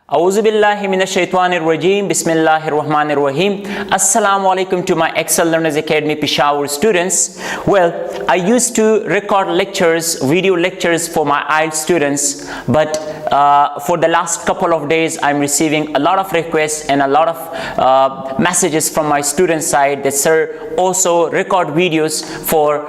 Auzu billahi minash shaitanir rajim. Bismillahir rahmanir rahim. Assalamu alaikum to my Excel Learners Academy Peshawar students. Well, I used to record lectures, video lectures for my IELTS students, but for the last couple of days I'm receiving a lot of requests and a lot of messages from my student side that sir also record videos for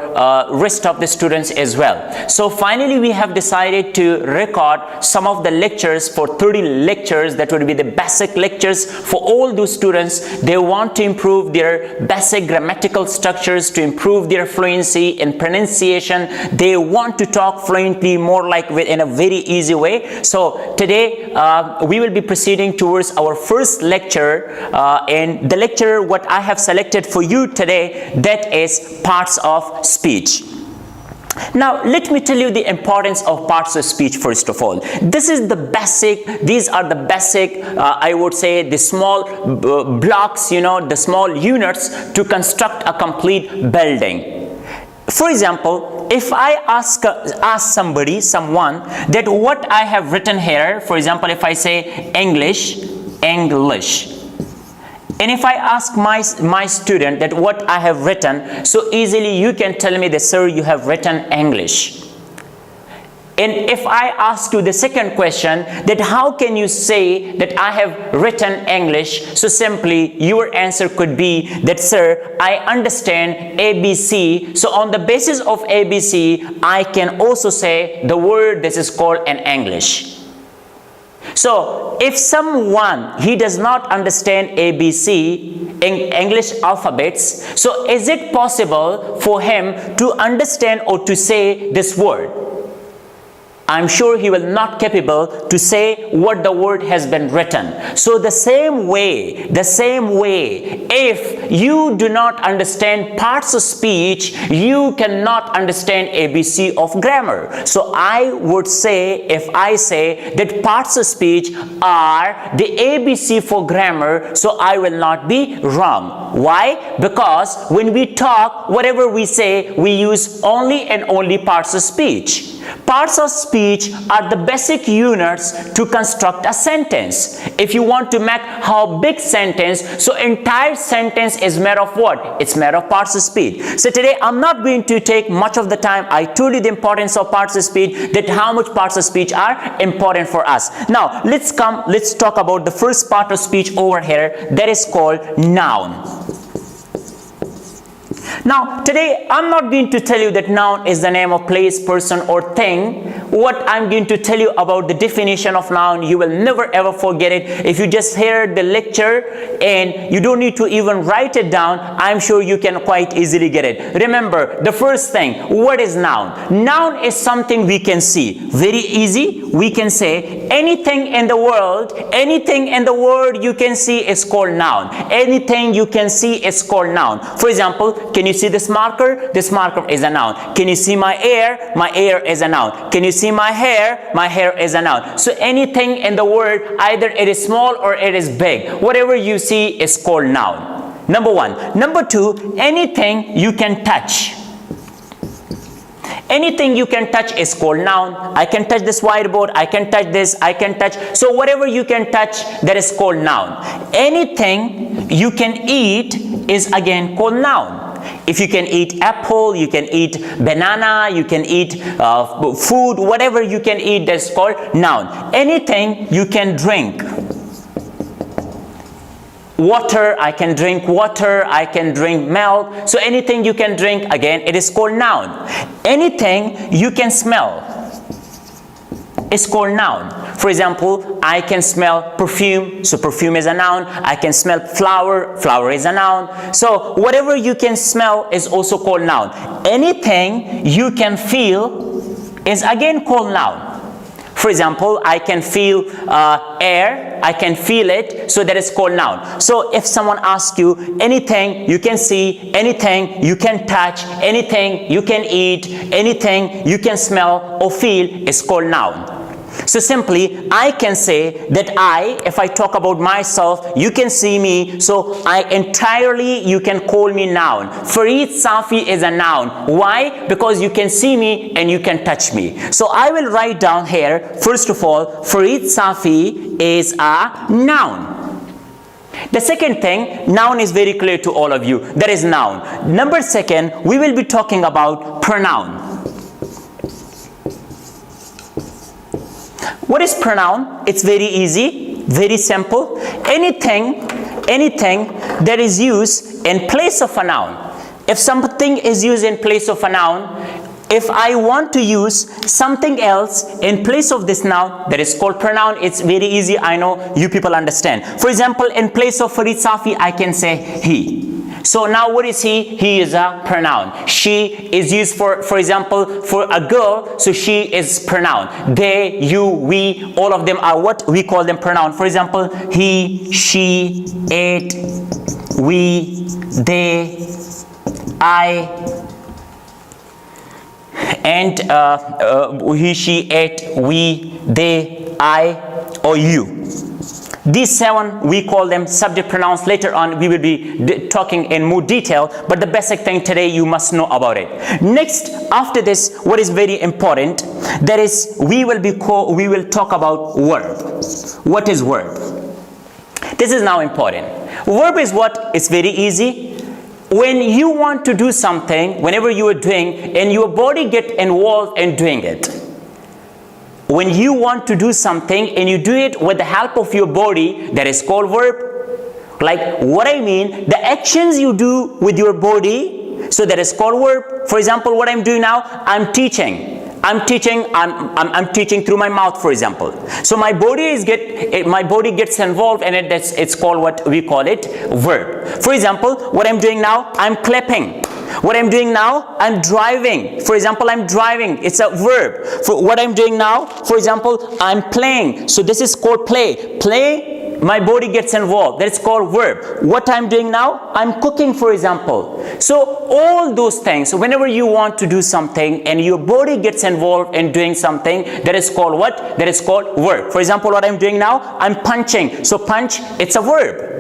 rest of the students as well. So finally we have decided to record some of the lectures for 30 lectures. That would be the basic lectures for all those students. They want to improve their basic grammatical structures, to improve their fluency in pronunciation. They want to talk fluently, more like in a very easy way. So today we will be proceeding towards our first lecture, and the lecture what I have selected for you today, that is parts of speech. Now let me tell you the importance of parts of speech. First of all, this is the basic, these are the basic I would say the small blocks, the small units to construct a complete building. For example, if I ask someone that what I have written here, for example, if I say English, and if I ask my student that what I have written, so easily you can tell me that sir, you have written English. And if I ask you the second question, that how can you say that I have written English, so simply your answer could be that sir, I understand ABC, so on the basis of ABC I can also say the word this is called an English. So if someone he does not understand ABC in English alphabets, so is it possible for him to understand or to say this word? I'm sure he will not capable to say what the word has been written. So the same way, if you do not understand parts of speech, you cannot understand ABC of grammar. So I would say, if I say that parts of speech are the ABC for grammar, so I will not be wrong. Why? Because when we talk, whatever we say, we use only and only parts of speech. Parts of speech are the basic units to construct a sentence. If you want to make how big sentence, so entire sentence is made of what? It's made of parts of speech. So today I'm not going to take much of the time. I told you the importance of parts of speech, that how much parts of speech are important for us. Now let's talk about the first part of speech over here, that is called noun. Now today I'm not going to tell you that noun is the name of place, person or thing. What I'm going to tell you about the definition of noun, you will never ever forget it. If you just hear the lecture and you don't need to even write it down, I'm sure you can quite easily get it. Remember the first thing, what is noun? Noun is something we can see. Very easy, we can say anything in the world you can see is called noun. Anything you can see is called noun. For example, can you see this marker? This marker is a noun. Can you see my ear? My ear is a noun. Can you see my hair? My hair is a noun. So anything in the world, either it is small or it is big, whatever you see is called noun. Number one. Number two, anything you can touch. Anything you can touch is called noun. I can touch this whiteboard, I can touch this, I can touch. So whatever you can touch, that is called noun. Anything you can eat is again called noun. If you can eat apple, you can eat banana, you can eat food, whatever you can eat, that's called noun. Anything you can drink. Water, I can drink water, I can drink milk. So anything you can drink, again, it is called noun. Anything you can smell is called noun. For example, I can smell perfume, so perfume is a noun. I can smell flower, flower is a noun. So whatever you can smell is also called noun. Anything you can feel is again called noun. For example, I can feel air, I can feel it, so that is called noun. So if someone asks you anything you can see, anything you can touch, anything you can eat, anything you can smell or feel is called noun. So simply, I can say that if I talk about myself, you can see me, so you can call me noun. Fareed Safi is a noun. Why? Because you can see me and you can touch me. So I will write down here, first of all, Fareed Safi is a noun. The second thing, noun is very clear to all of you. That is noun. Number second, we will be talking about pronoun. What is pronoun? It's very easy, very simple. Anything that is used in place of a noun. If something is used in place of a noun, if I want to use something else in place of this noun, that is called pronoun. It's very easy. I know you people understand. For example, in place of Fareed Safi, I can say he. So now what is he? He is a pronoun. She is used for example, for a girl, so she is pronoun. They, you, we, all of them are what? We call them pronoun. For example, he, she, it, we, they, I, and he, she, it, we, they, I, or you. These 7, we call them subject pronouns. Later on, we will be talking in more detail, but the basic thing today, you must know about it. Next, after this, what is very important, that is, we will talk about verb. What is verb? This is now important. Verb is what? It's very easy. When you want to do something, whenever you are doing, and your body get involved in doing it. When you want to do something and you do it with the help of your body, that is called verb. Like what I mean, the actions you do with your body, so that is called verb. For example, what I'm doing now, I'm teaching through my mouth, for example. So my body gets involved, and it's called what we call it verb. For example, what I'm doing now, I'm clapping. What I'm doing now, I'm driving. For example, I'm driving. It's a verb. For what I'm doing now, for example, I'm playing. So this is called play. Play, my body gets involved. That's called verb. What I'm doing now, I'm cooking, for example. So all those things, whenever you want to do something and your body gets involved in doing something, that is called what? That is called verb. For example, what I'm doing now, I'm punching. So punch, it's a verb.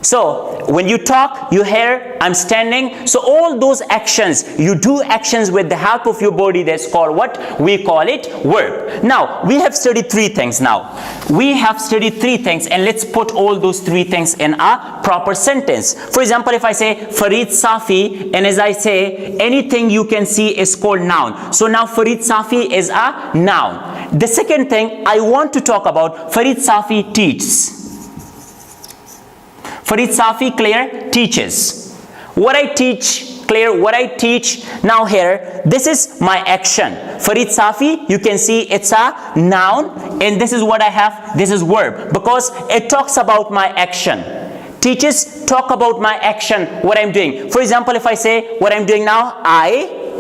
So when you talk, you hear, I'm standing. So all those actions, you do actions with the help of your body, that's called what? We call it verb. Now, we have studied 3 things now. We have studied 3 things, and let's put all those 3 things in a proper sentence. For example, if I say Fareed Safi, and as I say, anything you can see is called noun. So now Fareed Safi is a noun. The second thing I want to talk about, Fareed Safi teaches. Fareed Safi, clear, teaches. What I teach, clear, what I teach. Now here, this is my action. Fareed Safi, you can see it's a noun, and this is what I have, this is verb, because it talks about my action. Teaches, talk about my action, what I'm doing. For example, if I say what I'm doing now,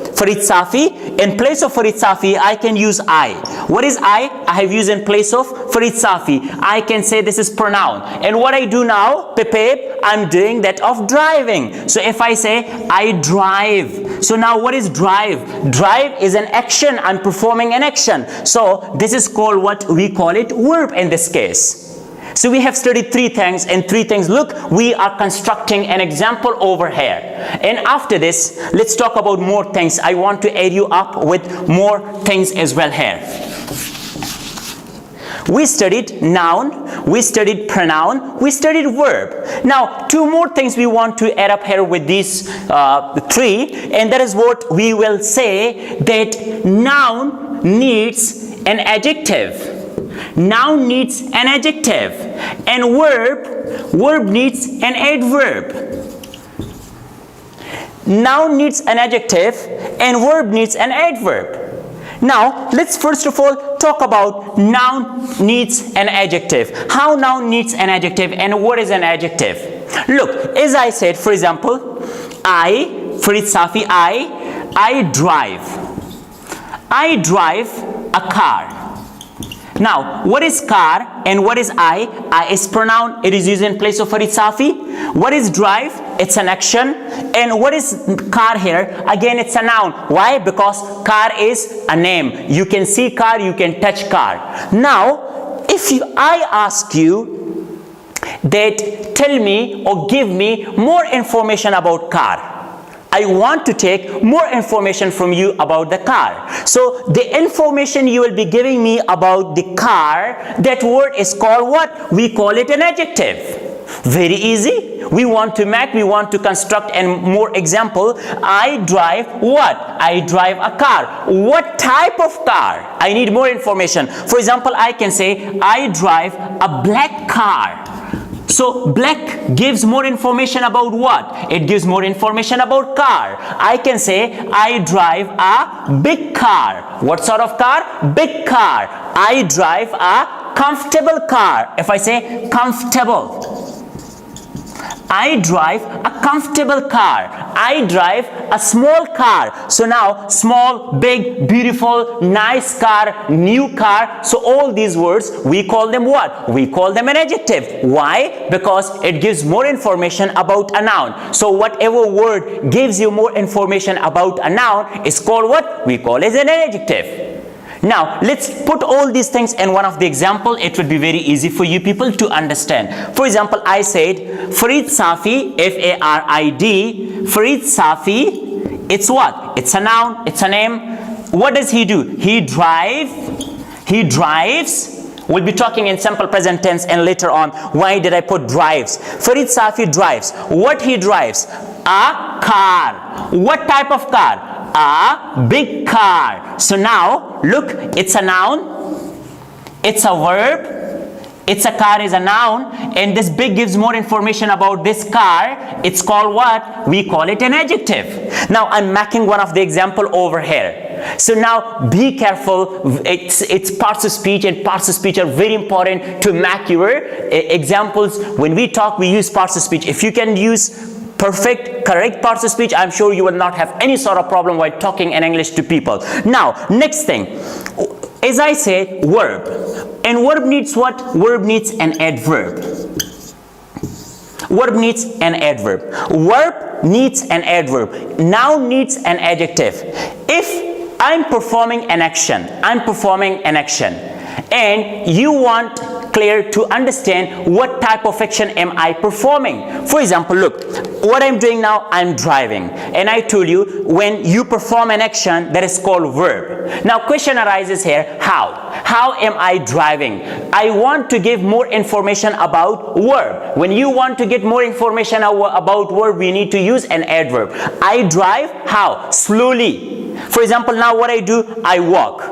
Fareed Safi, in place of Fareed Safi, I can use I. What is I? I have used in place of Fareed Safi. I can say this is pronoun. And what I do now, Pepe, I'm doing that of driving. So if I say I drive. So now what is drive? Drive is an action. I'm performing an action. So this is called what? We call it verb in this case. So we have studied 3 things, and 3 things. Look, we are constructing an example over here. And after this, let's talk about more things. I want to add you up with more things as well here. We studied noun, we studied pronoun, we studied verb. Now, 2 more things we want to add up here with these 3, and that is what we will say, that noun needs an adjective. Noun needs an adjective, and verb needs an adverb. Noun needs an adjective and verb needs an adverb. Now let's first of all talk about noun needs an adjective. How noun needs an adjective and what is an adjective? Look, as I said, for example, Fareed Safi, I drive a car. Now, what is car and what is I? I is pronoun. It is used in place of ieltsafi. What is drive? It's an action. And what is car here? Again, it's a noun. Why? Because car is a name. You can see car, you can touch car. Now, if I ask you that tell me or give me more information about car, I want to take more information from you about the car. So the information you will be giving me about the car, that word is called what? We call it an adjective. Very easy. We want to construct and more example. I drive what? I drive a car. What type of car? I need more information. For example, I can say I drive a black car. So black gives more information about what? It gives more information about car. I can say I drive a big car. What sort of car? Big car. I drive a comfortable car. If I say comfortable, I drive a comfortable car. I drive a small car. So now small, big, beautiful, nice car, new car. So all these words, we call them what? We call them an adjective. Why? Because it gives more information about a noun. So whatever word gives you more information about a noun is called what? We call it an adjective. Now, let's put all these things in one of the example. It would be very easy for you people to understand. For example, I said, Farid Safi, F-A-R-I-D, Farid Safi, it's what? It's a noun, it's a name. What does he do? He drives. We'll be talking in simple present tense and later on. Why did I put drives? Farid Safi drives. What he drives? A car. What type of car? A big car. So now look, it's a noun, it's a verb, it's a car is a noun, and this big gives more information about this car. It's called what? We call it an adjective. Now I'm making one of the example over here. So now be careful. It's parts of speech, and parts of speech are very important to make your examples. When we talk, we use parts of speech. If you can use perfect, correct parts of speech, I'm sure you will not have any sort of problem while talking in English to people. Now, next thing, as I say, verb. And verb needs what? Verb needs an adverb. Verb needs an adverb. Verb needs an adverb. Noun needs an adjective. If I'm performing an action, and you want clear to understand what type of action am I performing. For example, look, what I'm doing now, I'm driving, and I told you when you perform an action, that is called verb. Now question arises here, how am I driving? I want to give more information about verb. When you want to get more information about verb, we need to use an adverb. I drive how? Slowly. For example, now what I do, I walk.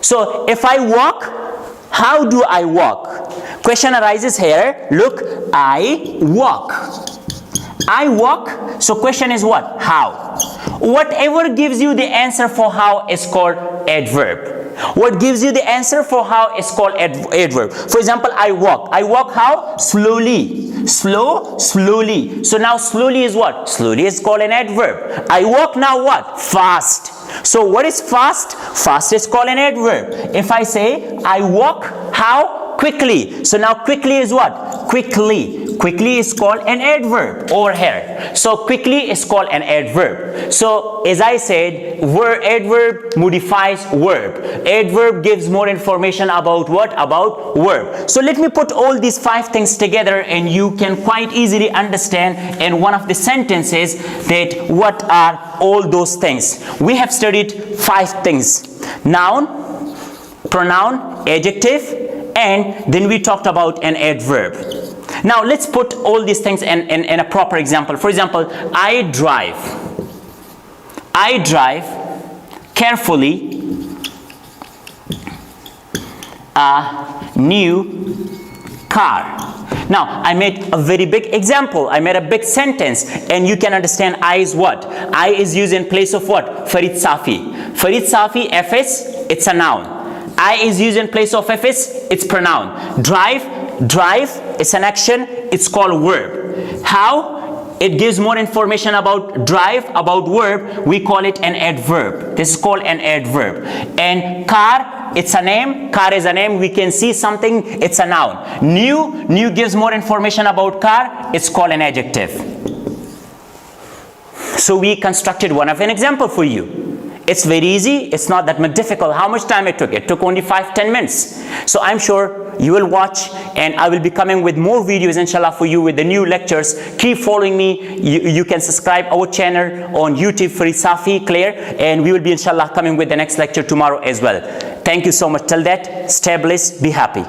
So if I walk, how do I walk? Question arises here. Look, I walk. I walk. So question is what? How. Whatever gives you the answer for how is called adverb. What gives you the answer for how is called adverb. For example, I walk. I walk how? Slowly. Slowly. So now slowly is what? Slowly is called an adverb. I walk now what? Fast. So what is fast? Fast is called an adverb. If I say I walk how? Quickly. So now quickly is what? Quickly. Quickly is called an adverb over here. So quickly is called an adverb. So as I said, adverb modifies verb. Adverb gives more information about what? About verb. So let me put all these 5 things together, and you can quite easily understand in one of the sentences that what are all those things. We have studied 5 things: noun, pronoun, adjective, and then we talked about an adverb. Now let's put all these things in a proper example. For example, I drive carefully a new car. Now I made a very big example, I made a big sentence, and you can understand I is what? I is used in place of what? Farid Safi. Farid Safi, FS, it's a noun. I is used in place of FS, it's pronoun. Drive is an action, it's called verb. How? It gives more information about drive, about verb, we call it an adverb. This is called an adverb. And car it's a name. Car is a name. We can see something. It's a noun. New gives more information about car. It's called an adjective. So we constructed one of an example for you. It's very easy. It's not that much difficult. How much time it took? It took only 5-10 minutes. So I'm sure you will watch, and I will be coming with more videos inshallah for you with the new lectures. Keep following me. You can subscribe our channel on YouTube for ieltssafi, Claire, and we will be inshallah coming with the next lecture tomorrow as well. Thank you so much. Till that, stay blessed, be happy.